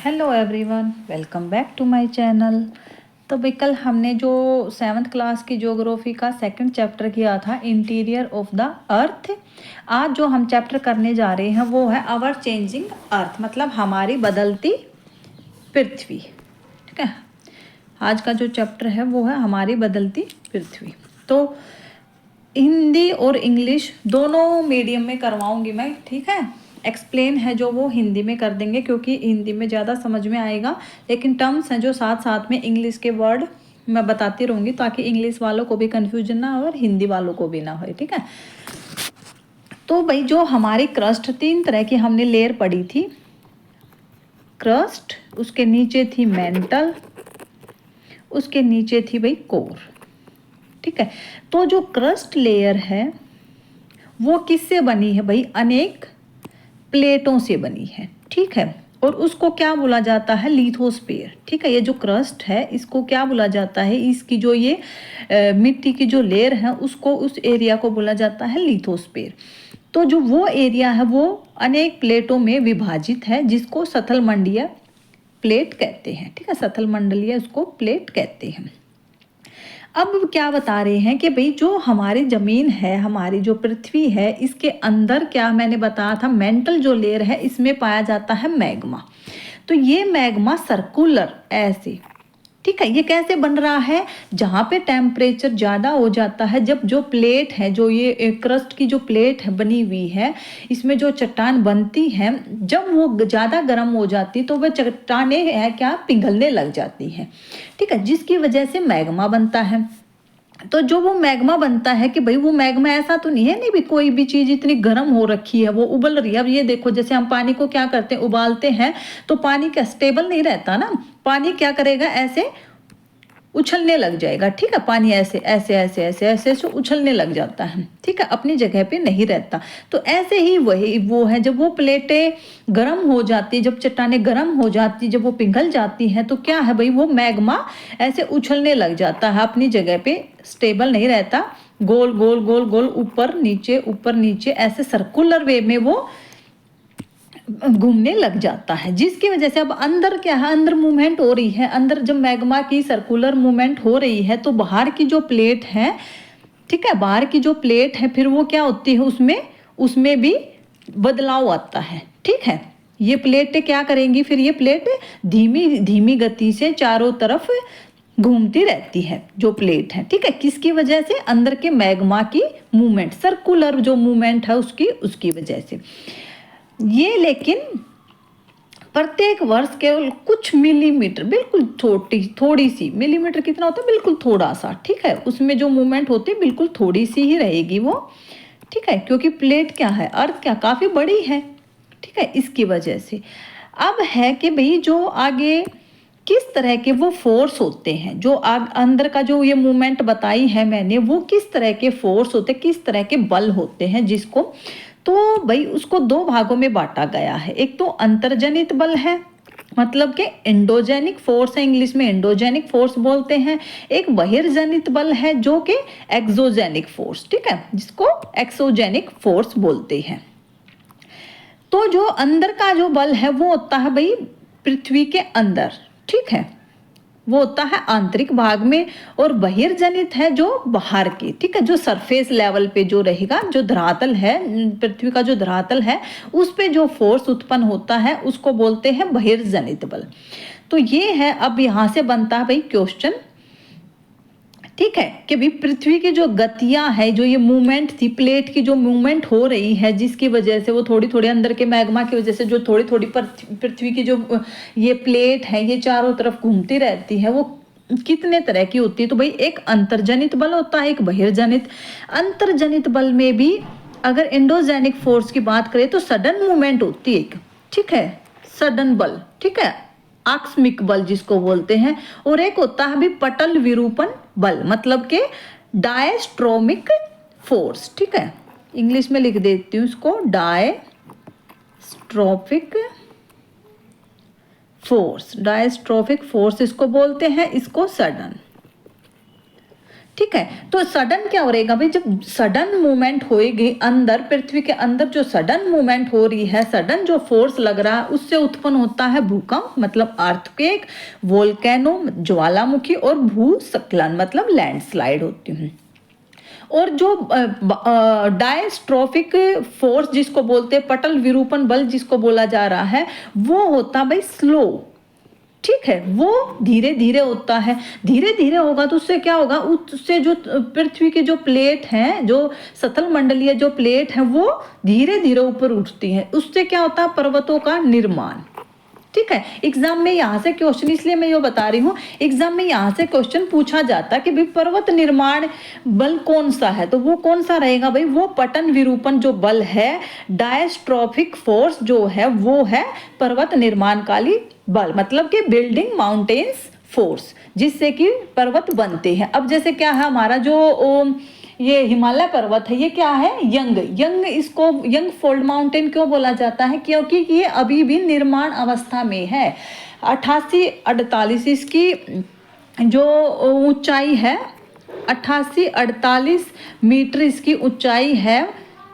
Hello everyone, welcome back to my channel. तो भाई कल हमने जो 7th क्लास की ज्योग्राफी का सेकंड चैप्टर किया था इंटीरियर ऑफ द अर्थ। आज जो हम चैप्टर करने जा रहे हैं वो है आवर चेंजिंग अर्थ, मतलब हमारी बदलती पृथ्वी। ठीक है, आज का जो चैप्टर है वो है हमारी बदलती पृथ्वी। तो हिंदी और इंग्लिश दोनों मीडियम में करवाऊंगी मैं, ठीक है। एक्सप्लेन है जो वो हिंदी में कर देंगे क्योंकि हिंदी में ज़्यादा समझ में आएगा, लेकिन टर्म्स हैं जो साथ साथ में इंग्लिश के वर्ड मैं बताती रहूँगी ताकि इंग्लिश वालों को भी कन्फ्यूजन ना हो और हिंदी वालों को भी ना हो, ठीक है। तो भाई जो हमारी क्रस्ट, 3 तरह की हमने लेयर पढ़ी थी। क्रस्ट, उसके नीचे थी मेंटल, उसके नीचे थी भाई कोर। ठीक है, तो जो क्रस्ट लेयर है वो किससे बनी है भाई? अनेक प्लेटों से बनी है, ठीक है। और उसको क्या बोला जाता है? लिथोस्फीयर। ठीक है, ये जो क्रस्ट है इसको क्या बोला जाता है? इसकी जो ये मिट्टी की जो लेयर है उसको, उस एरिया को बोला जाता है लिथोस्फीयर। तो जो वो एरिया है वो अनेक प्लेटों में विभाजित है जिसको सथल मंडलीय प्लेट कहते हैं। ठीक है, सथल मंडलीय उसको प्लेट कहते हैं। अब क्या बता रहे हैं कि भाई जो हमारी ज़मीन है, हमारी जो पृथ्वी है, इसके अंदर क्या मैंने बताया था, मेंटल जो लेयर है इसमें पाया जाता है मैग्मा। तो ये मैग्मा सर्कुलर ऐसे, ठीक है, ये कैसे बन रहा है? जहाँ पे टेम्परेचर ज़्यादा हो जाता है, जब जो प्लेट है, जो ये क्रस्ट की जो प्लेट है बनी हुई है, इसमें जो चट्टान बनती है, जब वो ज़्यादा गर्म हो जाती तो वह चट्टानें है क्या, पिघलने लग जाती हैं। ठीक है, जिसकी वजह से मैग्मा बनता है। तो जो वो मैग्मा बनता है कि भाई वो मैग्मा ऐसा तो नहीं है नहीं भी कोई भी चीज़ इतनी गर्म हो रखी है वो उबल रही है। अब ये देखो, जैसे हम पानी को क्या करते हैं, उबालते हैं, तो पानी क्या स्टेबल नहीं रहता ना, पानी क्या करेगा, ऐसे उछलने लग जाएगा। ठीक है, पानी ऐसे ऐसे ऐसे ऐसे ऐसे ऐसे उछलने लग जाता है, ठीक है, अपनी जगह पे नहीं रहता। तो ऐसे ही वही वो है, जब वो प्लेटें गर्म हो जाती, जब चट्टानें गर्म हो जाती, जब वो पिघल जाती हैं, तो क्या है भाई, वो मैग्मा ऐसे उछलने लग जाता है, अपनी जगह पे स्टेबल नहीं रहता, गोल गोल गोल गोल ऊपर नीचे ऐसे सर्कुलर वे में वो घूमने लग जाता है। जिसकी वजह से अब अंदर क्या है, अंदर मूवमेंट हो रही है। अंदर जब मैग्मा की सर्कुलर मूवमेंट हो रही है तो बाहर की जो प्लेट है, ठीक है, बाहर की जो प्लेट है फिर वो क्या होती है, उसमें भी बदलाव आता है। ठीक है, ये प्लेटें क्या करेंगी, फिर ये प्लेट धीमी धीमी गति से चारों तरफ घूमती रहती है जो प्लेट है। ठीक है, किसकी वजह से? अंदर के मैग्मा की मूवमेंट, सर्कुलर जो मूवमेंट है उसकी वजह से ये। लेकिन प्रत्येक वर्ष केवल कुछ मिलीमीटर, बिल्कुल थोड़ी सी मिलीमीटर, कितना होता है, बिल्कुल थोड़ा सा, ठीक है, उसमें जो मूवमेंट होती है बिल्कुल थोड़ी सी ही रहेगी वो। ठीक है, क्योंकि प्लेट क्या है, अर्थ क्या काफ़ी बड़ी है। ठीक है, इसकी वजह से अब है कि भाई जो आगे किस तरह के वो फोर्स होते हैं, जो अंदर का जो ये मूवमेंट बताई है मैंने, वो किस तरह के फोर्स होते हैं, किस तरह के बल होते हैं, जिसको तो भाई उसको 2 भागों में बांटा गया है। एक तो अंतर्जनित बल है, मतलब कि एंडोजेनिक फोर्स है, इंग्लिश में एंडोजेनिक फोर्स बोलते हैं। एक बहिर्जनित बल है जो कि एक्सोजेनिक फोर्स, ठीक है, जिसको एक्सोजेनिक फोर्स बोलते हैं। तो जो अंदर का जो बल है वो होता है भाई पृथ्वी के अंदर, ठीक है, वो होता है आंतरिक भाग में, और बहिर्जनित है जो बाहर की, ठीक है, जो सरफेस लेवल पे जो रहेगा, जो धरातल है, पृथ्वी का जो धरातल है उस पे जो फोर्स उत्पन्न होता है उसको बोलते हैं बहिर्जनित बल। तो ये है, अब यहाँ से बनता है भाई क्वेश्चन, ठीक है, कि भी पृथ्वी की जो गतियां है, जो ये मूवमेंट थी, प्लेट की जो मूवमेंट हो रही है, जिसकी वजह से वो थोड़ी थोड़ी अंदर के मैग्मा की वजह से जो थोड़ी थोड़ी पृथ्वी की जो ये प्लेट है ये चारों तरफ घूमती रहती है, वो कितने तरह की होती है? तो भाई एक अंतर्जनित बल होता है, एक बहिर्जनित। अंतर्जनित बल में भी अगर एंडोजेनिक फोर्स की बात करें तो सडन मूवमेंट होती है, ठीक है, सडन बल, ठीक है, आकस्मिक बल जिसको बोलते हैं। और एक होता है भी पटल विरूपण बल, मतलब के डायस्ट्रोमिक फोर्स, ठीक है, इंग्लिश में लिख देती हूँ इसको, डायस्ट्रोफिक फोर्स, डायस्ट्रोफिक फोर्स इसको बोलते हैं, इसको सडन, ठीक है। तो सडन क्या हो रहेगा भाई, जब सडन मूवमेंट होएगी अंदर, पृथ्वी के अंदर जो सडन मूवमेंट हो रही है, सडन जो फोर्स लग रहा है, उससे उत्पन्न होता है भूकंप मतलब अर्थक्वेक, वोल्केनो ज्वालामुखी, और भूस्खलन मतलब लैंडस्लाइड होती है। और जो डायस्ट्रोफिक फोर्स जिसको बोलते हैं, पटल विरूपण बल जिसको बोला जा रहा है, वो होता भाई स्लो, ठीक है, वो धीरे धीरे होता है। धीरे धीरे होगा तो उससे क्या होगा, उससे जो पृथ्वी के जो प्लेट हैं, जो सतल मंडलीय जो प्लेट है, वो धीरे धीरे ऊपर उठती है। उससे क्या होता है, पर्वतों का निर्माण। ठीक है, एग्जाम में यहाँ से क्वेश्चन, इसलिए मैं ये बता रही हूँ, एग्जाम में यहाँ से क्वेश्चन पूछा जाता है कि भाई पर्वत निर्माण बल कौन सा है, तो वो कौन सा रहेगा भाई, वो पतन विरूपण जो बल है, डायस्ट्रोफिक फोर्स जो है, वो है पर्वत निर्माणकाली बल, मतलब कि बिल्डिंग माउंटेन्स फोर्स, जिससे कि पर्वत बनते हैं। अब जैसे क्या है हमारा जो ये हिमालय पर्वत है, ये क्या है, यंग, इसको यंग फोल्ड माउंटेन क्यों बोला जाता है, क्योंकि ये अभी भी निर्माण अवस्था में है। 88-48 इसकी जो ऊंचाई है, 88-48 मीटर इसकी ऊंचाई है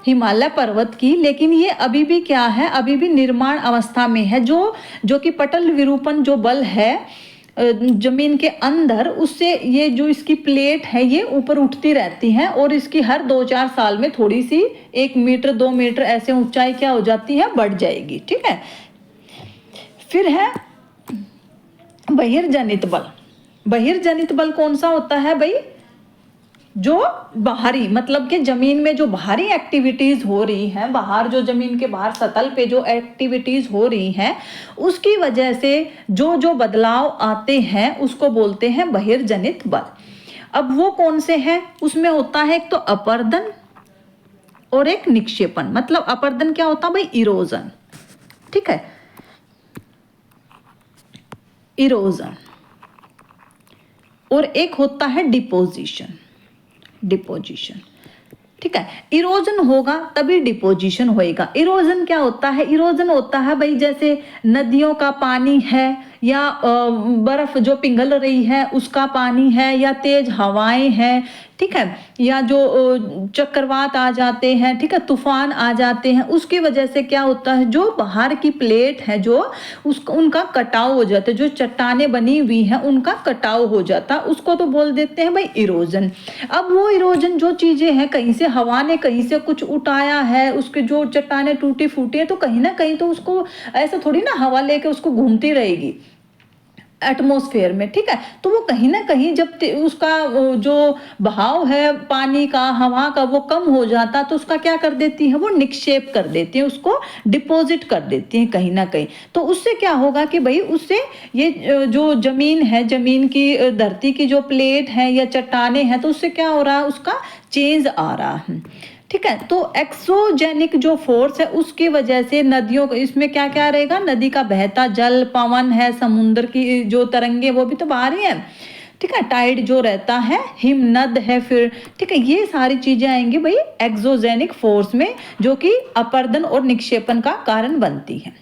हिमालय पर्वत की, लेकिन ये अभी भी क्या है, अभी भी निर्माण अवस्था में है। जो कि पटल विरूपण जो बल है जमीन के अंदर, उससे ये जो इसकी प्लेट है ये ऊपर उठती रहती हैं, और इसकी हर 2-4 साल में थोड़ी सी 1 मीटर 2 मीटर ऐसे ऊंचाई क्या हो जाती है, बढ़ जाएगी। ठीक है, फिर है बहिर्जनित बल। बहिर्जनित बल कौन सा होता है भाई, जो बाहरी, मतलब कि जमीन में जो बाहरी एक्टिविटीज हो रही हैं, बाहर जो जमीन के बाहर सतल पे जो एक्टिविटीज हो रही हैं, उसकी वजह से जो बदलाव आते हैं उसको बोलते हैं बहिर्जनित बल। अब वो कौन से हैं, उसमें होता है एक तो अपरदन और एक निक्षेपण। मतलब अपरदन क्या होता है भाई, इरोजन, ठीक है, इरोजन, और एक होता है डिपोजिशन। ठीक है, इरोजन होगा तभी डिपोजिशन होएगा। इरोजन क्या होता है, इरोजन होता है भाई जैसे नदियों का पानी है, या बर्फ जो पिघल रही है उसका पानी है, या तेज हवाएं हैं, ठीक है, या जो चक्रवात आ जाते हैं, ठीक है, तूफान आ जाते हैं, उसकी वजह से क्या होता है, जो बाहर की प्लेट है जो उसको उनका कटाव हो जाता है, जो चट्टानें बनी हुई हैं उनका कटाव हो जाता है, उसको तो बोल देते हैं भाई इरोजन। अब वो इरोजन जो चीजें हैं, कहीं से हवा ने कहीं से कुछ उठाया है, उसके जो चट्टानें टूटी फूटी है, तो कहीं ना कहीं तो उसको ऐसा थोड़ी ना हवा लेके उसको घूमती रहेगी एटमॉस्फेयर में, ठीक है, तो वो कहीं ना कहीं जब उसका जो बहाव है पानी का, हवा का, वो कम हो जाता, तो उसका क्या कर देती है, वो निक्षेप कर देती है, उसको डिपॉजिट कर देती है कहीं ना कहीं। तो उससे क्या होगा कि भाई उससे ये जो जमीन है, जमीन की धरती की जो प्लेट है या चट्टाने हैं, तो उससे क्या हो रहा है, उसका चेंज आ रहा है। ठीक है, तो एक्सोजेनिक जो फोर्स है उसकी वजह से नदियों, इसमें क्या क्या रहेगा, नदी का बहता जल, पवन है, समुद्र की जो तरंगे वो भी तो बाहर ही है, ठीक है, टाइड जो रहता है, हिमनद है, फिर ठीक है, ये सारी चीजें आएंगी भाई एक्सोजेनिक फोर्स में, जो कि अपरदन और निक्षेपण का कारण बनती है।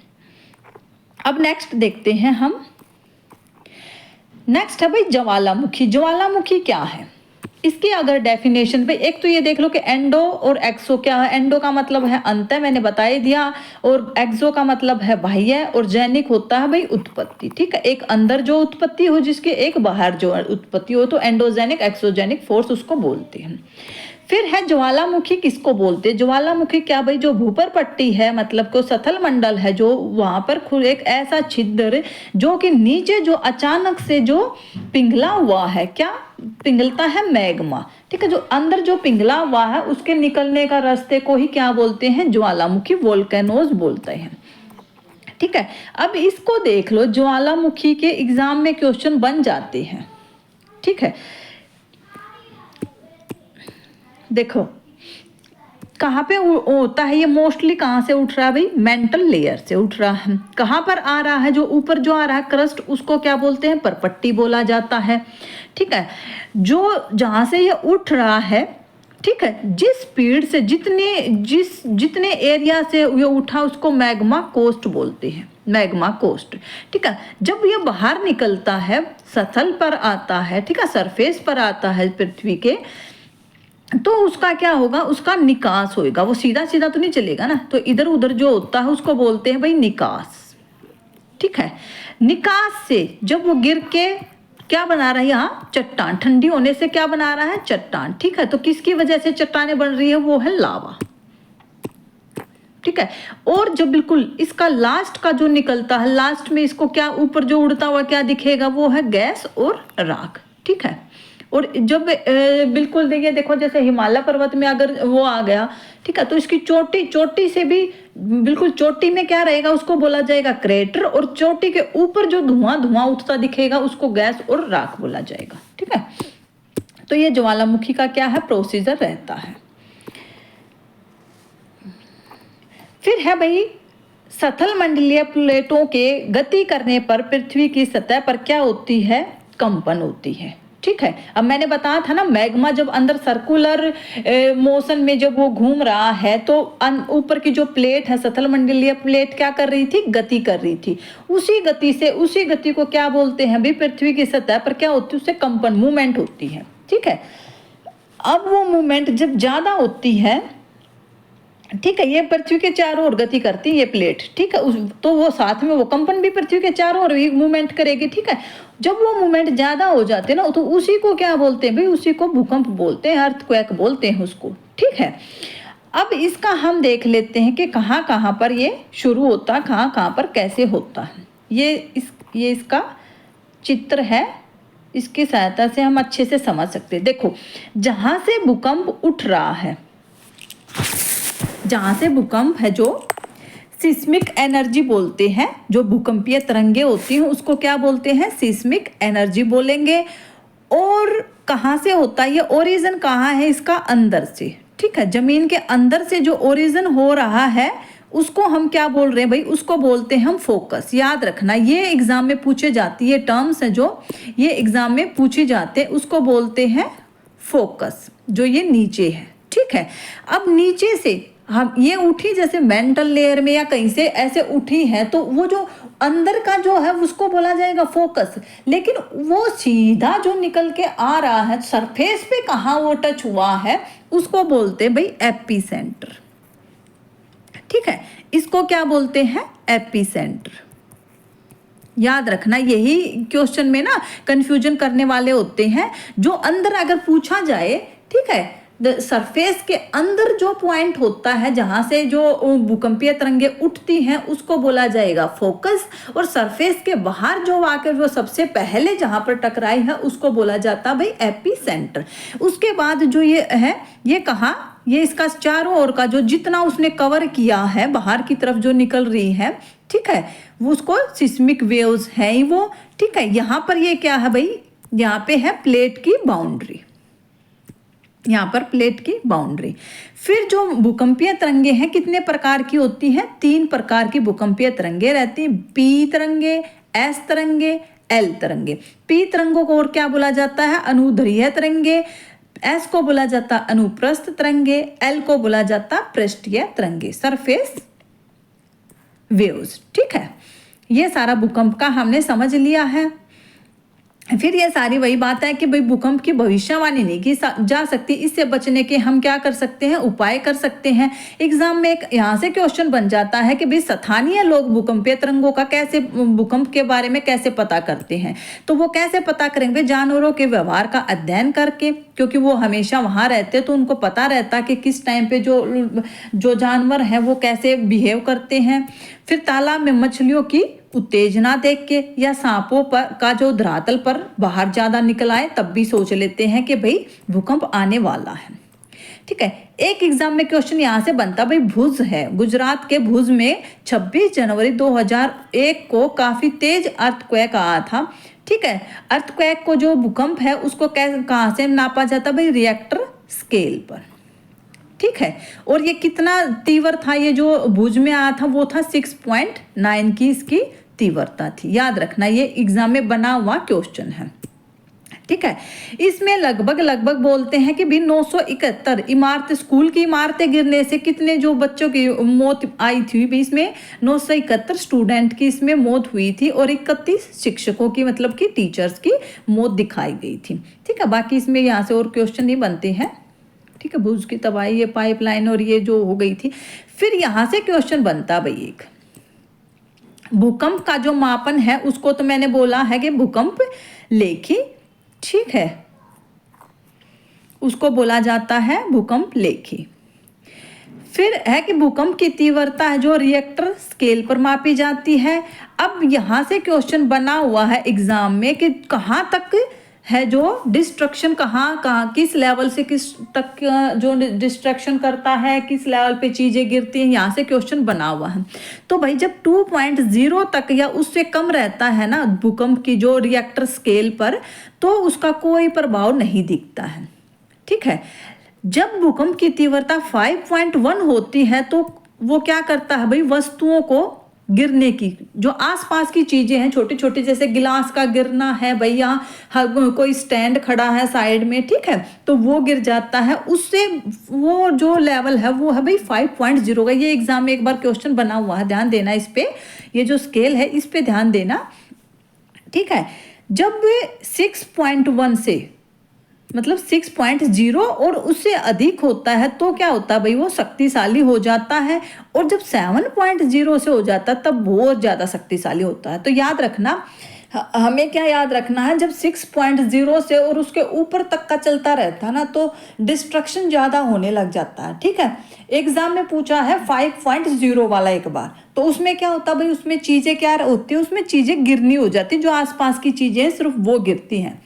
अब नेक्स्ट देखते हैं हम, नेक्स्ट है भाई ज्वालामुखी। ज्वालामुखी क्या है, इसकी अगर डेफिनेशन पे एक तो ये देख लो कि एंडो और एक्सो क्या है। एंडो का मतलब है अंत, मैंने बता ही दिया, और एक्सो का मतलब है बाह्य, और जैनिक होता है भाई उत्पत्ति। ठीक है, एक अंदर जो उत्पत्ति हो जिसके, एक बाहर जो उत्पत्ति हो, तो एंडोजेनिक एक्सोजेनिक फोर्स उसको बोलते हैं। फिर है ज्वालामुखी, किसको बोलते हैं, ज्वालामुखी क्या भाई, जो भूपर पट्टी है, मतलब को सथल मंडल है, जो वहां पर एक ऐसा छिद्र जो कि नीचे जो अचानक से जो पिघला हुआ है, क्या पिघलता है, मैग्मा, ठीक है, जो अंदर जो पिघला हुआ है उसके निकलने का रास्ते को ही क्या बोलते हैं, ज्वालामुखी, वोल्केनोज बोलते हैं। ठीक है, अब इसको देख लो, ज्वालामुखी के एग्जाम में क्वेश्चन बन जाते हैं। ठीक है, देखो कहाँ पे होता है ये, मोस्टली कहाँ से उठ रहा है भाई, मेंटल लेयर से उठ रहा है। कहाँ पर आ रहा है, जो ऊपर जो आ रहा है क्रस्ट, उसको क्या बोलते हैं, परपट्टी बोला जाता है। ठीक है, जो जहाँ से ये उठ रहा है, ठीक है, जिस स्पीड से जितने एरिया से ये उठा उसको मैग्मा कोस्ट बोलते हैं, मैग्मा कोस्ट। ठीक है, जब ये बाहर निकलता है, सतह पर आता है, ठीक है, सरफेस पर आता है पृथ्वी के, तो उसका क्या होगा, उसका निकास होएगा। वो सीधा सीधा तो नहीं चलेगा ना, तो इधर उधर जो होता है उसको बोलते हैं भाई निकास। ठीक है, निकास से जब वो गिर के क्या बना रहा है, यहाँ चट्टान, ठंडी होने से क्या बना रहा है, चट्टान। ठीक है, तो किसकी वजह से चट्टानें बन रही है, वो है लावा। ठीक है, और जब बिल्कुल इसका लास्ट का जो निकलता है, लास्ट में इसको क्या ऊपर जो उड़ता हुआ क्या दिखेगा, वो है गैस और राख। ठीक है, और जब बिल्कुल देखिए, देखो जैसे हिमालय पर्वत में अगर वो आ गया, ठीक है, तो इसकी चोटी से भी बिल्कुल चोटी में क्या रहेगा, उसको बोला जाएगा क्रेटर, और चोटी के ऊपर जो धुआं उठता दिखेगा उसको गैस और राख बोला जाएगा। ठीक है, तो ये ज्वालामुखी का क्या है, प्रोसीजर रहता है। फिर है भाई सतल मंडलीय प्लेटों के गति करने पर पृथ्वी की सतह पर क्या होती है, कंपन होती है। ठीक है, अब मैंने बताया था ना, मैग्मा जब अंदर सर्कुलर मोशन में जब वो घूम रहा है, तो ऊपर की जो प्लेट है, सतल मंडलीय प्लेट क्या कर रही थी, गति कर रही थी। उसी गति को क्या बोलते हैं भी, पृथ्वी की सतह पर क्या होती है, उससे कंपन, मूवमेंट होती है। ठीक है, अब वो मूवमेंट जब ज्यादा होती है, ठीक है, ये पृथ्वी के चारों ओर गति करती है ये प्लेट। ठीक है, तो वो साथ में वो कंपन भी पृथ्वी के चारों ओर भी मूवमेंट करेगी। ठीक है, जब वो मूवमेंट ज्यादा हो जाते हैं ना, तो उसी को क्या बोलते हैं भाई, उसी को भूकंप बोलते हैं, अर्थक्वेक बोलते हैं उसको। ठीक है, अब इसका हम देख लेते हैं कि कहाँ कहाँ पर ये शुरू होता है, कहाँ कहाँ पर कैसे होता है। ये इसका चित्र है, इसकी सहायता से हम अच्छे से समझ सकते हैं। देखो, जहाँ से भूकंप उठ रहा है, जहाँ से भूकंप है, जो सिस्मिक एनर्जी बोलते हैं, जो भूकंपीय तरंगे होती हैं उसको क्या बोलते हैं, सिस्मिक एनर्जी बोलेंगे। और कहाँ से होता है ये, ओरिजिन कहाँ है इसका, अंदर से। ठीक है, जमीन के अंदर से जो ओरिजिन हो रहा है उसको हम क्या बोल रहे हैं भाई, उसको बोलते हैं हम फोकस। याद रखना, ये एग्जाम में पूछे जाती है, टर्म्स है जो ये एग्जाम में पूछे जाते हैं, उसको बोलते हैं फोकस, जो ये नीचे है। ठीक है, अब नीचे से हम ये उठी जैसे मेंटल लेयर में या कहीं से ऐसे उठी है, तो वो जो अंदर का जो है उसको बोला जाएगा फोकस। लेकिन वो सीधा जो निकल के आ रहा है सरफेस पे, कहाँ वो टच हुआ है, उसको बोलते हैं भाई एपी सेंटर। ठीक है, इसको क्या बोलते हैं, एपी सेंटर। याद रखना, यही क्वेश्चन में ना कंफ्यूजन करने वाले होते हैं, जो अंदर अगर पूछा जाए। ठीक है, सरफेस के अंदर जो पॉइंट होता है, जहां से जो भूकंपीय तरंगे उठती हैं, उसको बोला जाएगा फोकस। और सरफेस के बाहर जो आकर वो सबसे पहले जहां पर टकराई है, उसको बोला जाता भाई एपी सेंटर। उसके बाद जो ये है, ये कहाँ, ये इसका चारों ओर का जो जितना उसने कवर किया है, बाहर की तरफ जो निकल रही है, ठीक है, वो उसको सिस्मिक वेव्स है ही वो। ठीक है, यहाँ पर ये क्या है भाई, यहाँ पे है प्लेट की बाउंड्री, यहाँ पर प्लेट की बाउंड्री। फिर जो भूकंपीय तरंगे हैं, कितने प्रकार की होती हैं, 3 प्रकार की भूकंपीय तरंगे रहती हैं, पी तरंगे, एस तरंगे, एल तरंगे। पी तरंगों को और क्या बोला जाता है, अनुध्रुवीय तरंगे। एस को बोला जाता अनुप्रस्थ तरंगे, एल को बोला जाता पृष्ठीय तरंगे, सरफेस वेव्स। ठीक है, ये सारा भूकंप का हमने समझ लिया है। फिर ये सारी वही बात है कि भाई भूकंप की भविष्यवाणी नहीं की जा सकती, इससे बचने के हम क्या कर सकते हैं, उपाय कर सकते हैं। एग्जाम में एक यहाँ से क्वेश्चन बन जाता है कि भाई स्थानीय लोग भूकंपीय तरंगों का कैसे, भूकंप के बारे में कैसे पता करते हैं। तो वो कैसे पता करेंगे, जानवरों के व्यवहार का अध्ययन करके, क्योंकि वो हमेशा वहाँ रहते तो उनको पता रहता कि किस टाइम पे जो जानवर हैं वो कैसे बिहेव करते हैं। फिर तालाब में मछलियों की उत्तेजना देख के, या सांपों पर का जो धरातल पर बाहर ज्यादा निकल आए, तब भी सोच लेते हैं कि भाई भूकंप आने वाला है। ठीक है, एक एग्जाम में क्वेश्चन यहाँ से बनता भाई, भुज है, गुजरात के भुज में 26 जनवरी 2001 को काफी तेज अर्थक्वेक आया था। ठीक है, अर्थक्वेक को जो भूकंप है उसको कहाँ से नापा जाता भाई, रिएक्टर स्केल पर। ठीक है, और ये कितना तीव्र था, ये जो भुज में आया था वो था 6.9 की इसकी तीव्रता थी। याद रखना, ये एग्जाम में बना हुआ क्वेश्चन है। ठीक है। इसमें लगभग लगभग बोलते हैं कि भी 971 इमारतें, स्कूल की इमारतें गिरने से कितने जो बच्चों की मौत आई थी भी, इसमें 971 स्टूडेंट की इसमें मौत हुई थी और 31 शिक्षकों की, मतलब कि टीचर्स की मौत दिखाई गई थी। ठीक है, बाकी इसमें यहाँ से और क्वेश्चन नहीं बनते हैं। ठीक है, भुज की तबाही, ये पाइपलाइन और ये जो हो गई थी। फिर यहाँ से क्वेश्चन बनता भाई एक, भूकंप का जो मापन है उसको तो मैंने बोला है कि भूकंप लेखी, ठीक है, उसको बोला जाता है भूकंप लेखी। फिर है कि भूकंप की तीव्रता है जो रिएक्टर स्केल पर मापी जाती है। अब यहाँ से क्वेश्चन बना हुआ है एग्जाम में कि कहाँ तक है जो डिस्ट्रक्शन, कहाँ कहाँ किस लेवल से किस तक जो डिस्ट्रक्शन करता है, किस लेवल पे चीज़ें गिरती हैं, यहाँ से क्वेश्चन बना हुआ है। तो भाई जब 2.0 तक या उससे कम रहता है ना भूकंप की जो रिएक्टर स्केल पर, तो उसका कोई प्रभाव नहीं दिखता है। ठीक है, जब भूकंप की तीव्रता 5.1 होती है तो वो क्या करता है भाई, वस्तुओं को गिरने की, जो आसपास की चीजें हैं छोटी छोटी, जैसे गिलास का गिरना है भाई, यहाँ कोई स्टैंड खड़ा है साइड में, ठीक है, तो वो गिर जाता है, उससे वो जो लेवल है वो है भाई 5.0 का। ये एग्जाम में एक बार क्वेश्चन बना हुआ है, ध्यान देना इस पे, ये जो स्केल है इस पे ध्यान देना। ठीक है, जब 6.1 से मतलब 6.0 और उससे अधिक होता है तो क्या होता है भाई, वो शक्तिशाली हो जाता है, और जब 7.0 से हो जाता है तब बहुत ज़्यादा शक्तिशाली होता है। तो याद रखना, हमें क्या याद रखना है, जब 6.0 से और उसके ऊपर तक का चलता रहता है ना तो डिस्ट्रक्शन ज़्यादा होने लग जाता है। ठीक है, एग्जाम में पूछा है 5.0 वाला एक बार, तो उसमें क्या होता है भाई, उसमें चीज़ें क्या होती है, उसमें चीज़ें गिरनी हो जाती, जो आसपास की चीज़ें सिर्फ वो गिरती हैं।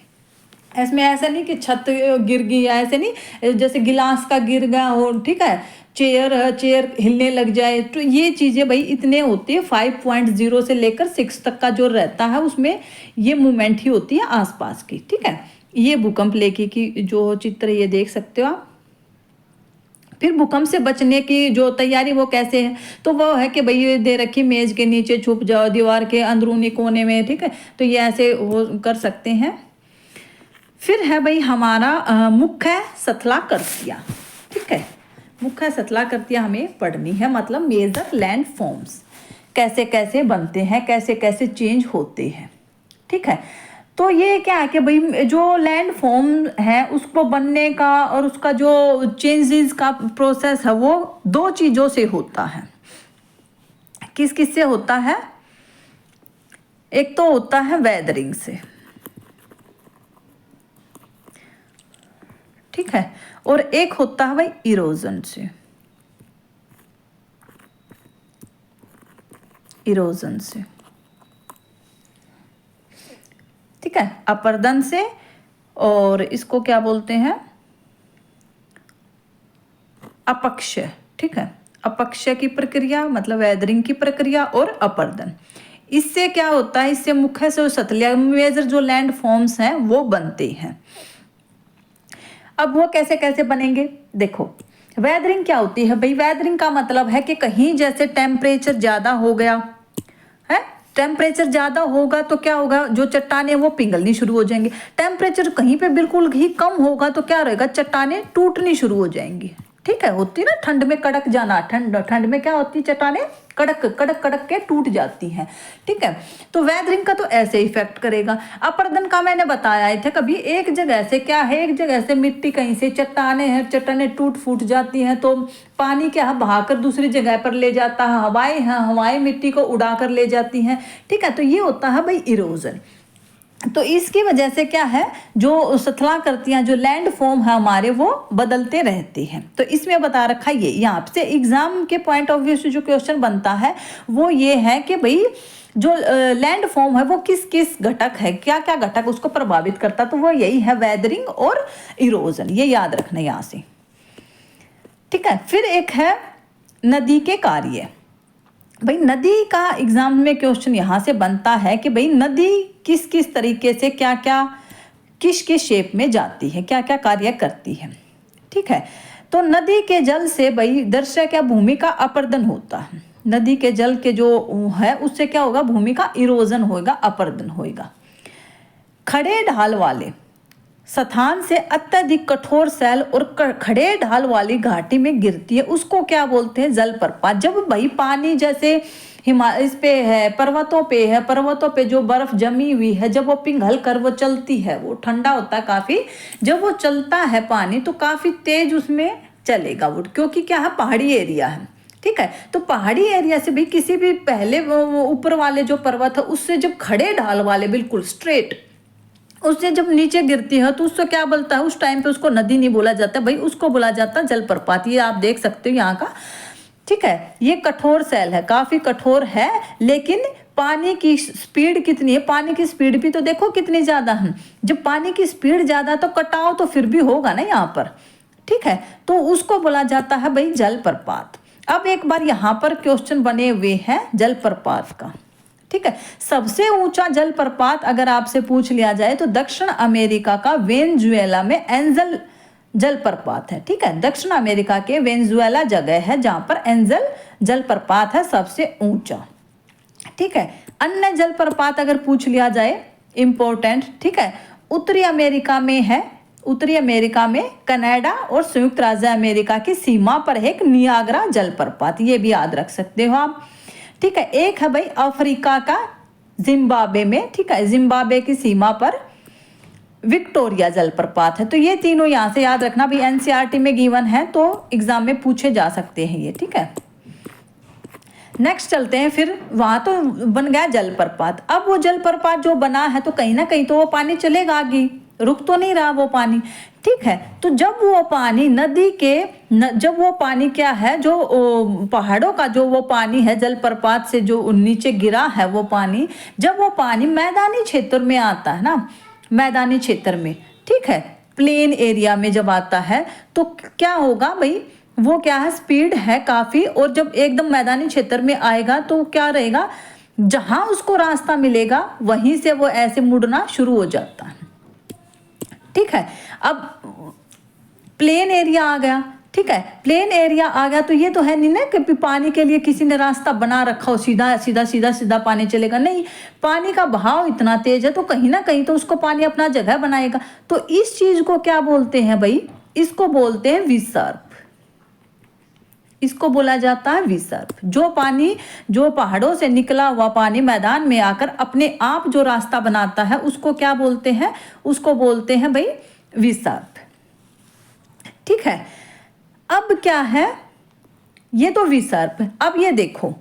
इसमें ऐसा नहीं कि छत गिर गई, ऐसे नहीं जैसे गिलास का गिर गया हो, ठीक है, चेयर हिलने लग जाए, तो ये चीज़ें भाई इतने होती है 5.0 से लेकर 6 तक का जो रहता है उसमें ये मूवमेंट ही होती है आसपास की। ठीक है, ये भूकंप लेखी की जो चित्र ये देख सकते हो आप। फिर भूकंप से बचने की जो तैयारी वो कैसे है, तो वो है कि भाई ये दे रखी मेज के नीचे छुप जाओ, दीवार के अंदरूनी कोने में, ठीक है, तो ये ऐसे वो कर सकते हैं। फिर है भाई हमारा मुख्य शतलाकृतियाँ। ठीक है, मुख्य शतलाकृतियाँ हमें पढ़नी है, मतलब मेजर लैंड फॉर्म्स कैसे कैसे बनते हैं, कैसे कैसे चेंज होते हैं। ठीक है, तो ये क्या है कि भाई जो लैंड फॉर्म है उसको बनने का और उसका जो चेंजेस का प्रोसेस है वो दो चीज़ों से होता है। किस किस से होता है, एक तो होता है वेदरिंग से, ठीक है, और एक होता है भाई इरोजन से, इरोजन से, ठीक है, अपरदन से, और इसको क्या बोलते हैं, अपक्षय। ठीक है, अपक्षय की प्रक्रिया मतलब वेदरिंग की प्रक्रिया, और अपरदन, इससे क्या होता है, इससे मुख्य से शतलिया मेजर जो लैंड फॉर्म्स हैं वो बनते हैं। अब वो कैसे कैसे बनेंगे, देखो वेदरिंग क्या होती है भाई, वेदरिंग का मतलब है कि कहीं जैसे टेम्परेचर ज़्यादा हो गया है, टेम्परेचर ज़्यादा होगा तो क्या होगा, जो चट्टानें वो पिघलनी शुरू हो जाएंगी। टेम्परेचर कहीं पे बिल्कुल ही कम होगा तो क्या रहेगा, चट्टानें टूटनी शुरू हो जाएंगी। ठीक है, होती ना ठंड में कड़क जाना, ठंड में क्या होती है, चट्टानें कड़क कड़क कड़क के टूट जाती हैं। ठीक है, तो वेदरिंग का तो ऐसे इफेक्ट करेगा। अपरदन का मैंने बताया था, कभी एक जगह से क्या है, एक जगह से मिट्टी कहीं से चट्टानें हैं, चट्टानें टूट फूट जाती हैं तो पानी क्या है बहाकर दूसरी जगह पर ले जाता है, हवाएं हैं, हवाएं मिट्टी को उड़ा कर ले जाती हैं। ठीक है, तो ये होता है भाई इरोजन। तो इसकी वजह से क्या है, जो शतलाकृतियाँ जो लैंड फॉर्म है हमारे वो बदलते रहते हैं। तो इसमें बता रखा ये, यहाँ से एग्जाम के पॉइंट ऑफ व्यू से जो क्वेश्चन बनता है वो ये है कि भाई जो लैंड फॉर्म है वो किस किस घटक है, क्या क्या घटक उसको प्रभावित करता, तो वो यही है वेदरिंग और इरोजन, ये याद रखना यहाँ से। ठीक है, फिर एक है नदी के कार्य। भाई नदी का एग्जाम में क्वेश्चन यहाँ से बनता है कि भाई नदी किस किस तरीके से क्या क्या किस किस शेप में जाती है, क्या क्या कार्य करती है। ठीक है, तो नदी के जल से भाई दृश्य क्या भूमि का अपरदन होता है, नदी के जल के जो है उससे क्या होगा, भूमि का इरोजन होगा, अपरदन होगा। खड़े ढाल वाले स्थान से अत्यधिक कठोर सैल और खड़े ढाल वाली घाटी में गिरती है, उसको क्या बोलते हैं? जलप्रपात। जब भाई पानी जैसे इस पे है, पर्वतों पे जो बर्फ जमी हुई है, जब वो पिघल कर वो चलती है, वो ठंडा होता है काफी, जब वो चलता है पानी तो काफी तेज उसमें चलेगा वो, क्योंकि क्या है, पहाड़ी एरिया है। ठीक है, तो पहाड़ी एरिया से भी किसी भी पहले वो ऊपर वाले जो पर्वत है उससे जब खड़े ढाल वाले बिल्कुल स्ट्रेट, उससे जब नीचे गिरती है तो उससे क्या बोलता है? उस टाइम पे उसको नदी नहीं बोला जाता भाई, उसको बोला जाता जलप्रपात। ये आप देख सकते हो यहाँ का। ठीक है, ये कठोर सैल है, काफी कठोर है, लेकिन पानी की स्पीड कितनी है? पानी की स्पीड भी तो देखो कितनी ज्यादा है। जब पानी की स्पीड ज्यादा तो कटाव तो फिर भी होगा ना यहाँ पर। ठीक है, तो उसको बोला जाता है भाई जलप्रपात। अब एक बार यहाँ पर क्वेश्चन बने हुए हैं जलप्रपात का। ठीक है, सबसे ऊंचा जलप्रपात अगर आपसे पूछ लिया जाए तो दक्षिण अमेरिका का वेनेजुएला में एंजल जलप्रपात है। ठीक है, दक्षिण अमेरिका के वेनेजुएला जगह है जहां पर एंजल जलप्रपात है सबसे ऊंचा। ठीक है, अन्य जलप्रपात अगर पूछ लिया जाए इंपॉर्टेंट, ठीक है, उत्तरी अमेरिका में है, उत्तरी अमेरिका में कनाडा और संयुक्त राज्य अमेरिका की सीमा पर है एक नियाग्रा जलप्रपात, ये भी याद रख सकते हो आप। ठीक है, एक है भाई अफ्रीका का जिम्बाब्वे में, ठीक है, जिम्बाब्वे की सीमा पर विक्टोरिया जलप्रपात है। तो ये तीनों यहाँ से याद रखना भी, एनसीईआरटी में गिवन है तो एग्जाम में पूछे जा सकते हैं ये। ठीक है, नेक्स्ट चलते हैं, फिर वहां तो बन गया जलप्रपात। अब वो जलप्रपात जो बना है तो कहीं ना कहीं तो वो पानी चलेगा आगे, रुक तो नहीं रहा वो पानी। ठीक है, तो जब वो पानी नदी के जब वो पानी क्या है, जो पहाड़ों का जो वो पानी है जलप्रपात से जो नीचे गिरा है वो पानी, जब वो पानी मैदानी क्षेत्र में आता है ना, मैदानी क्षेत्र में, ठीक है, प्लेन एरिया में जब आता है तो क्या होगा भाई, वो क्या है, स्पीड है काफी, और जब एकदम मैदानी क्षेत्र में आएगा तो क्या रहेगा, जहां उसको रास्ता मिलेगा वहीं से वो ऐसे मुड़ना शुरू हो जाता है। ठीक है, अब प्लेन एरिया आ गया। ठीक है, प्लेन एरिया आ गया तो ये तो है नहीं ना कि पानी के लिए किसी ने रास्ता बना रखा हो, सीधा सीधा सीधा सीधा पानी चलेगा, नहीं, पानी का बहाव इतना तेज है तो कहीं ना कहीं तो उसको पानी अपना जगह बनाएगा। तो इस चीज को क्या बोलते हैं भाई, इसको बोलते हैं विसर्प, इसको बोला जाता है विसर्प। जो पानी, जो पहाड़ों से निकला हुआ पानी मैदान में आकर अपने आप जो रास्ता बनाता है उसको क्या बोलते हैं, उसको बोलते हैं भाई विसर्प। ठीक है, अब क्या है, ये तो विसर्प। अब ये देखो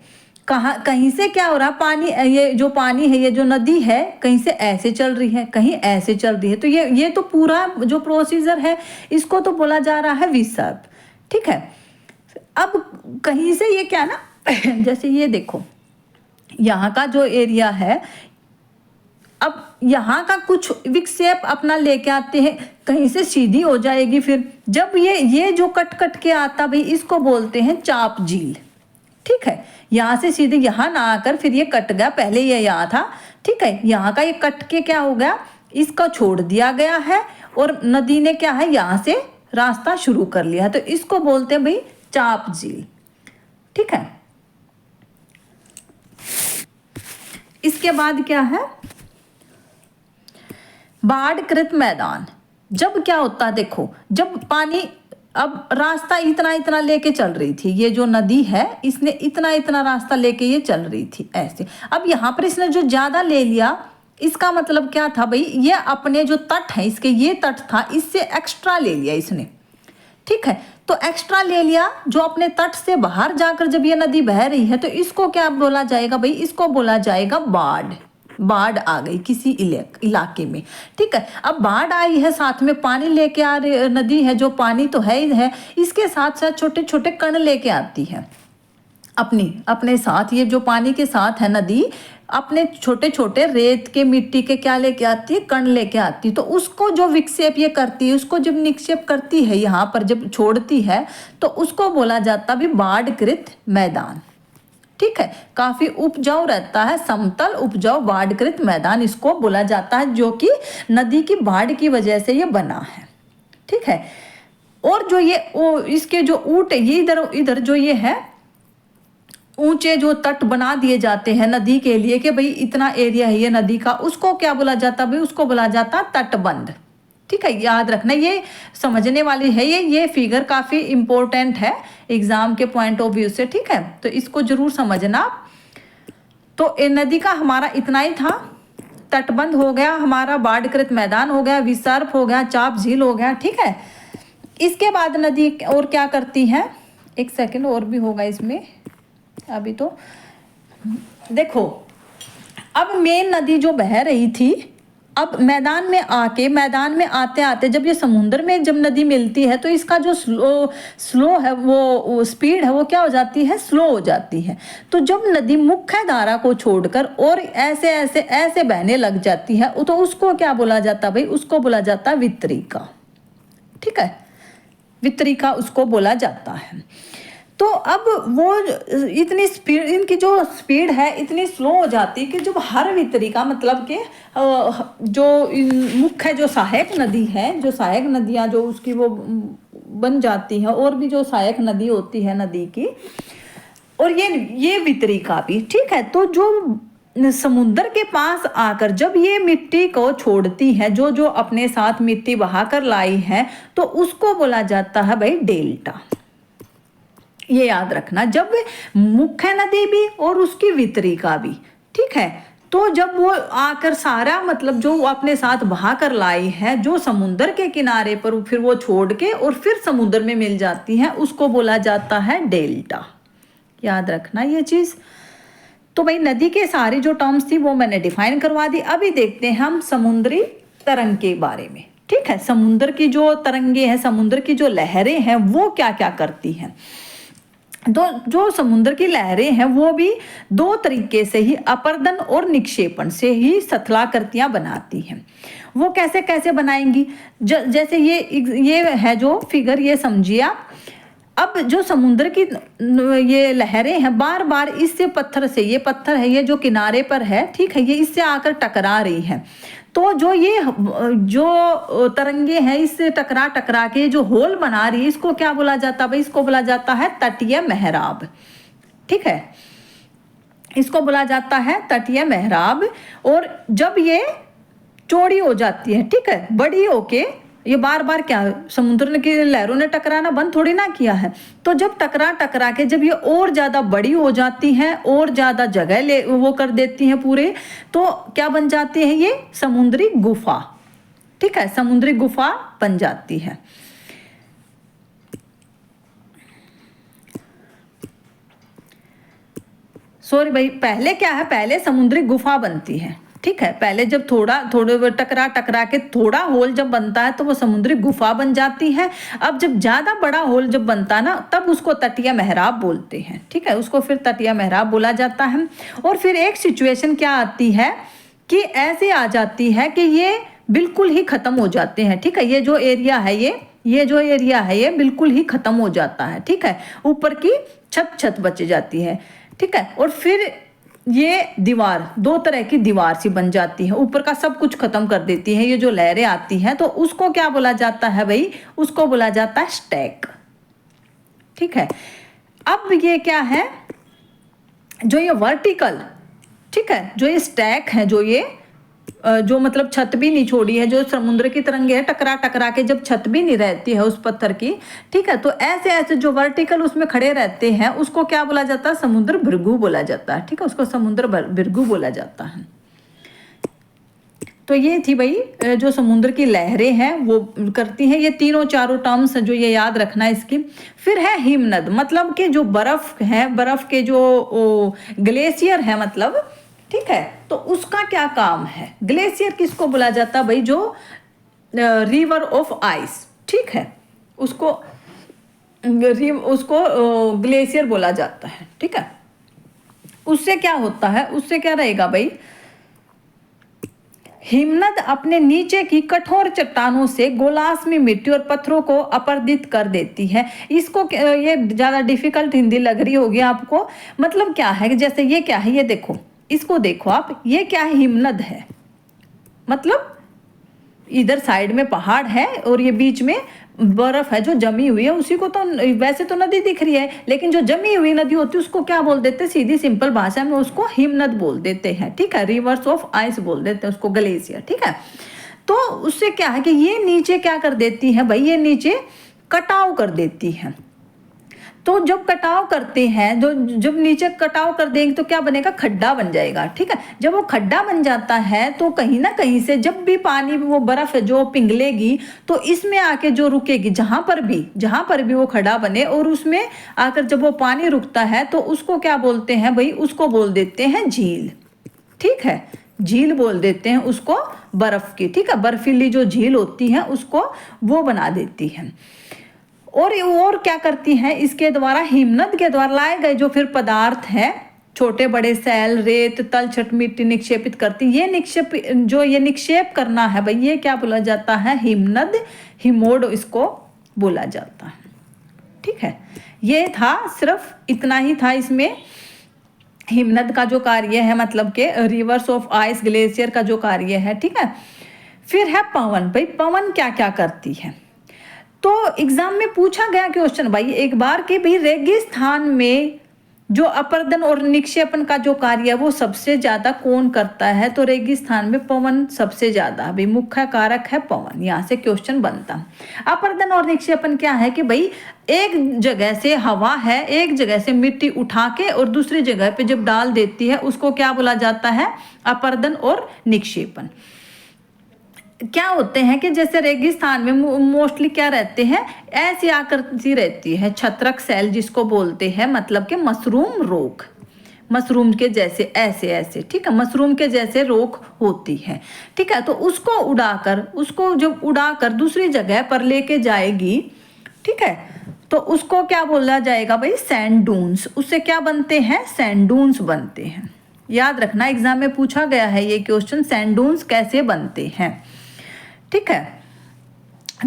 कहीं से क्या हो रहा, पानी, ये जो पानी है, ये जो नदी है कहीं से ऐसे चल रही है, कहीं ऐसे चल रही है, तो ये तो पूरा जो प्रोसीजर है इसको तो बोला जा रहा है विसर्प। ठीक है, अब कहीं से ये क्या ना जैसे ये देखो यहाँ का जो एरिया है, अब यहाँ का कुछ विक्षेप अपना लेके आते हैं, कहीं से सीधी हो जाएगी, फिर जब ये जो कट कट के आता भाई इसको बोलते हैं चाप झील। ठीक है, यहाँ से सीधे यहाँ ना आकर फिर ये कट गया, पहले ये यहाँ था। ठीक है, यहाँ का ये कट के क्या हो गया, इसको छोड़ दिया गया है और नदी ने क्या है यहाँ से रास्ता शुरू कर लिया है, तो इसको बोलते हैं भाई चाप झील। ठीक है, इसके बाद क्या है, बाढ़कृत मैदान। जब क्या होता है देखो, जब पानी, अब रास्ता इतना इतना लेके चल रही थी, ये जो नदी है इसने इतना इतना रास्ता लेके ये चल रही थी ऐसे, अब यहाँ पर इसने जो ज्यादा ले लिया, इसका मतलब क्या था भाई, ये अपने जो तट है इसके, ये तट था, इससे एक्स्ट्रा ले लिया इसने। ठीक है, तो एक्स्ट्रा ले लिया, जो अपने तट से बाहर जाकर जब ये नदी बह रही है तो इसको क्या बोला जाएगा भाई, इसको बोला जाएगा बाढ़। बाढ़ आ गई किसी इलाके में। ठीक है, अब बाढ़ आई है, साथ में पानी लेके आ रही नदी है, जो पानी तो है ही है, इसके साथ साथ छोटे छोटे कण लेके आती है अपने साथ। ये जो पानी के साथ है नदी, अपने छोटे छोटे रेत के, मिट्टी के क्या लेके आती है, कण लेके आती है। तो उसको जो विक्षेप ये करती है, उसको जब निक्षेप करती है यहाँ पर, जब छोड़ती है तो उसको बोला जाता है बाढ़कृत मैदान। ठीक है, काफी उपजाऊ रहता है, समतल उपजाऊ बाढ़कृत मैदान इसको बोला जाता है, जो कि नदी की बाढ़ की वजह से ये बना है। ठीक है, और जो ये इसके जो ऊंट, ये इधर जो ये है, ऊंचे जो तट बना दिए जाते हैं नदी के लिए कि भाई इतना एरिया है ये नदी का, उसको क्या बोला जाता है भाई, उसको बोला जाता तटबंध। ठीक है, याद रखना, ये समझने वाली है, ये फिगर काफ़ी इम्पोर्टेंट है एग्जाम के पॉइंट ऑफ व्यू से। ठीक है, तो इसको जरूर समझना। तो ये नदी का हमारा इतना ही था। तटबंध हो गया हमारा, बाढ़कृत मैदान हो गया, विसर्प हो गया, चाप झील हो गया। ठीक है, इसके बाद नदी और क्या करती है, एक सेकंड और भी होगा इसमें, अभी तो देखो। अब मेन नदी जो बह रही थी, अब मैदान में आते आते जब ये समुद्र में जब नदी मिलती है तो इसका जो स्लो है, वो स्पीड है, वो क्या हो जाती है, स्लो हो जाती है। तो जब नदी मुख्य धारा को छोड़कर और ऐसे ऐसे ऐसे बहने लग जाती है तो उसको क्या बोला जाता है भाई, उसको बोला जाता है वितरिका। ठीक है, वितरिका उसको बोला जाता है। तो अब वो इतनी स्पीड, इनकी जो स्पीड है इतनी स्लो हो जाती है कि जब हर वितरिका मतलब कि जो मुख्य जो सहायक नदी है, जो सहायक नदियाँ जो उसकी वो बन जाती है, और भी जो सहायक नदी होती है नदी की, और ये वितरिका भी। ठीक है, तो जो समुद्र के पास आकर जब ये मिट्टी को छोड़ती है, जो जो अपने साथ मिट्टी बहाकर लाई है, तो उसको बोला जाता है भाई डेल्टा। ये याद रखना, जब मुख्य नदी भी और उसकी वितरिका भी। ठीक है, तो जब वो आकर सारा मतलब जो अपने साथ बहा कर लाई है, जो समुद्र के किनारे पर फिर वो छोड़ के और फिर समुद्र में मिल जाती है, उसको बोला जाता है डेल्टा। याद रखना ये चीज। तो भाई नदी के सारी जो टर्म्स थी वो मैंने डिफाइन करवा दी। अभी देखते हैं हम समुद्री तरंग के बारे में। ठीक है, समुद्र की जो तरंगे हैं, समुद्र की जो लहरें हैं, वो क्या क्या करती हैं। तो जो समुद्र की लहरें हैं वो भी दो तरीके से ही, अपर्दन और निक्षेपण से ही स्थलाकृतियां बनाती हैं। वो कैसे कैसे बनाएंगी, जैसे ये है जो फिगर, ये समझिए आप। अब जो समुद्र की ये लहरें हैं बार बार इससे पत्थर से, ये पत्थर है ये जो किनारे पर है, ठीक है, ये इससे आकर टकरा रही है। तो जो तरंगे हैं इससे टकरा टकरा के जो होल बना रही है, इसको क्या बोला जाता है भाई, इसको बोला जाता है तटीय मेहराब। ठीक है, इसको बोला जाता है तटीय मेहराब। और जब ये चौड़ी हो जाती है, ठीक है, बड़ी होके ये बार बार क्या समुद्र की लहरों ने टकराना बंद थोड़ी ना किया है। तो जब टकरा टकरा के जब ये और ज्यादा बड़ी हो जाती हैं और ज्यादा जगह ले वो कर देती हैं पूरे, तो क्या बन जाती है, ये समुद्री गुफा। ठीक है, समुद्री गुफा बन जाती है। सॉरी भाई, पहले क्या है, पहले समुद्री गुफा बनती है। ठीक है, पहले जब थोड़े टकरा टकरा के थोड़ा होल जब बनता है तो वो समुद्री गुफा बन जाती है। अब जब ज्यादा बड़ा होल जब बनता है ना, तब उसको तटीय मेहराब बोलते हैं। ठीक है, उसको फिर तटीय मेहराब बोला जाता है। और फिर एक सिचुएशन क्या आती है कि ऐसे आ जाती है कि ये बिल्कुल ही खत्म हो जाते हैं। ठीक है, ये जो एरिया है ये जो एरिया है ये बिल्कुल ही खत्म हो जाता है। ठीक है, ऊपर की छत बच जाती है। ठीक है, और फिर ये दीवार, दो तरह की दीवार सी बन जाती है, ऊपर का सब कुछ खत्म कर देती है ये जो लहरें आती हैं। तो उसको क्या बोला जाता है भाई, उसको बोला जाता है स्टैक। ठीक है, अब ये क्या है, जो ये वर्टिकल, ठीक है, जो ये स्टैक है, जो मतलब छत भी नहीं छोड़ी है, जो समुद्र की तरंगे है टकरा टकरा के जब छत भी नहीं रहती है उस पत्थर की। ठीक है, तो ऐसे ऐसे जो वर्टिकल उसमें खड़े रहते हैं उसको क्या बोला जाता है, समुद्र भृगु बोला जाता है। ठीक है, उसको समुद्र भृगु बोला जाता है। तो ये थी भाई जो समुद्र की लहरें हैं वो करती हैं, ये तीनों चारों टर्म्स जो ये याद रखना है इसकी। फिर है हिमनद, मतलब कि जो बर्फ है, बर्फ के जो ग्लेशियर है मतलब। ठीक है, तो उसका क्या काम है, ग्लेशियर किसको बोला जाता है भाई, जो रिवर ऑफ आइस। ठीक है, उसको ग्लेशियर बोला जाता है। ठीक है, उससे क्या होता है, उससे क्या रहेगा भाई, हिमनद अपने नीचे की कठोर चट्टानों से गोलाश्मी मिट्टी और पत्थरों को अपरदित कर देती है। इसको ये ज्यादा डिफिकल्ट हिंदी लग रही होगी आपको। मतलब क्या है, जैसे ये क्या है, ये देखो, इसको देखो आप, ये क्या है, हिमनद है। मतलब इधर साइड में पहाड़ है और ये बीच में बर्फ है जो जमी हुई है, उसी को तो वैसे तो नदी दिख रही है, लेकिन जो जमी हुई नदी होती है उसको क्या बोल देते हैं, सीधी सिंपल भाषा में उसको हिमनद बोल देते हैं। ठीक है, रिवर्स ऑफ आइस बोल देते हैं उसको, ग्लेशियर। ठीक है, तो उससे क्या है कि ये नीचे क्या कर देती है भाई, ये नीचे कटाव कर देती है। तो जब कटाव करते हैं, जब नीचे कटाव कर देंगे तो क्या बनेगा, खड्डा बन जाएगा। ठीक है, जब वो खड्डा बन जाता है तो कहीं ना कहीं से जब भी पानी, वो बर्फ जो पिघलेगी तो इसमें आके जो रुकेगी, जहां पर भी वो खड्डा बने और उसमें आकर जब वो पानी रुकता है तो उसको क्या बोलते हैं भाई, उसको बोल देते हैं झील। ठीक है, झील बोल देते हैं उसको बर्फ की। ठीक है, बर्फीली जो झील होती है उसको वो बना देती है। और क्या करती हैं, इसके द्वारा, हिमनद के द्वारा लाए गए जो फिर पदार्थ हैं, छोटे बड़े सैल, रेत, तलछट, मिट्टी निक्षेपित करती। ये निक्षेप करना है भाई, ये क्या बोला जाता है, हिमनद, हिमोड इसको बोला जाता है। ठीक है, ये था, सिर्फ इतना ही था इसमें हिमनद का जो कार्य है, मतलब के रिवर्स ऑफ आइस ग्लेशियर का जो कार्य है। ठीक है, फिर है पवन। भाई पवन क्या क्या करती है, तो एग्जाम में पूछा गया क्वेश्चन भाई एक बार कि भाई रेगिस्तान में जो अपर्दन और निक्षेपण का जो कार्य है वो सबसे ज्यादा कौन करता है, तो रेगिस्तान में पवन सबसे ज्यादा भाई मुख्य कारक है पवन। यहाँ से क्वेश्चन बनता। अपर्दन और निक्षेपण क्या है कि भाई एक जगह से हवा है, एक जगह से मिट्टी उठा के और दूसरी जगह पे जब डाल देती है उसको क्या बोला जाता है, अपर्दन और निक्षेपण। क्या होते हैं कि जैसे रेगिस्तान में मोस्टली क्या रहते हैं, ऐसी आकृति रहती है, छत्रक सेल जिसको बोलते हैं, मतलब कि मशरूम रोग, मशरूम के जैसे ऐसे ऐसे। ठीक है, मशरूम के जैसे रोग होती है। ठीक है, तो उसको जब उड़ाकर दूसरी जगह पर लेके जाएगी, ठीक है, तो उसको क्या बोला जाएगा भाई, सैंड डून्स। उससे क्या बनते हैं, सैंड डून्स बनते हैं। याद रखना, एग्जाम में पूछा गया है ये क्वेश्चन, सैंड डून्स कैसे बनते हैं। ठीक है,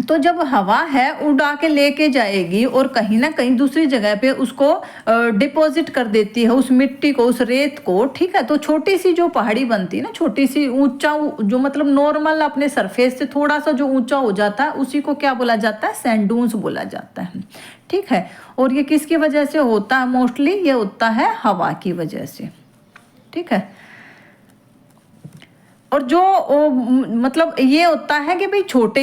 तो जब हवा है उड़ा के लेके जाएगी और कहीं ना कहीं दूसरी जगह पे उसको डिपॉजिट कर देती है, उस मिट्टी को, उस रेत को। ठीक है, तो छोटी सी जो पहाड़ी बनती है ना, छोटी सी ऊंचा, जो मतलब नॉर्मल अपने सरफेस से थोड़ा सा जो ऊंचा हो जाता है, उसी को क्या बोला जाता है, सैंड डून्स बोला जाता है। ठीक है, और ये किसकी वजह से होता है, मोस्टली ये होता है हवा की वजह से। ठीक है, और जो मतलब ये होता है कि भाई छोटे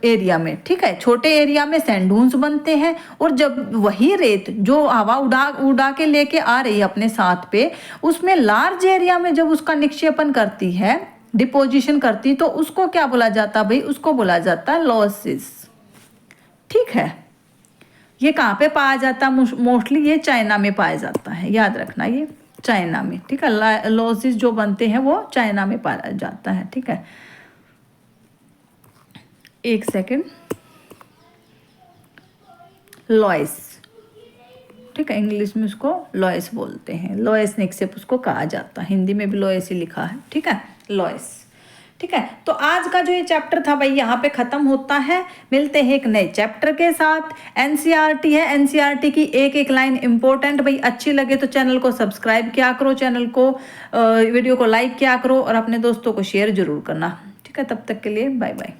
एरिया में, ठीक है, छोटे एरिया में सैंड डून्स बनते हैं। और जब वही रेत जो हवा उड़ा के लेके आ रही है अपने साथ पे, उसमें लार्ज एरिया में जब उसका निक्षेपण करती है, डिपोजिशन करती, तो उसको क्या बोला जाता है भाई, उसको बोला जाता है लॉसिस। ठीक है, ये कहाँ पे पाया जाता है, मोस्टली ये चाइना में पाया जाता है, याद रखना, ये चाइना में। ठीक है, लॉसिस जो बनते हैं वो चाइना में पाया जाता है। ठीक है, एक सेकेंड, लॉइस। ठीक है, इंग्लिश में उसको लॉइस बोलते हैं, लॉइस निक्षेप उसको कहा जाता है, हिंदी में भी लॉइस ही लिखा है। ठीक है, लॉइस। ठीक है, तो आज का जो ये चैप्टर था भाई यहाँ पे खत्म होता है। मिलते हैं एक नए चैप्टर के साथ। एनसीईआरटी है, एनसीईआरटी की एक एक लाइन इंपॉर्टेंट। भाई अच्छी लगे तो चैनल को सब्सक्राइब किया करो, चैनल को वीडियो को लाइक किया करो और अपने दोस्तों को शेयर जरूर करना। ठीक है, तब तक के लिए बाय बाय।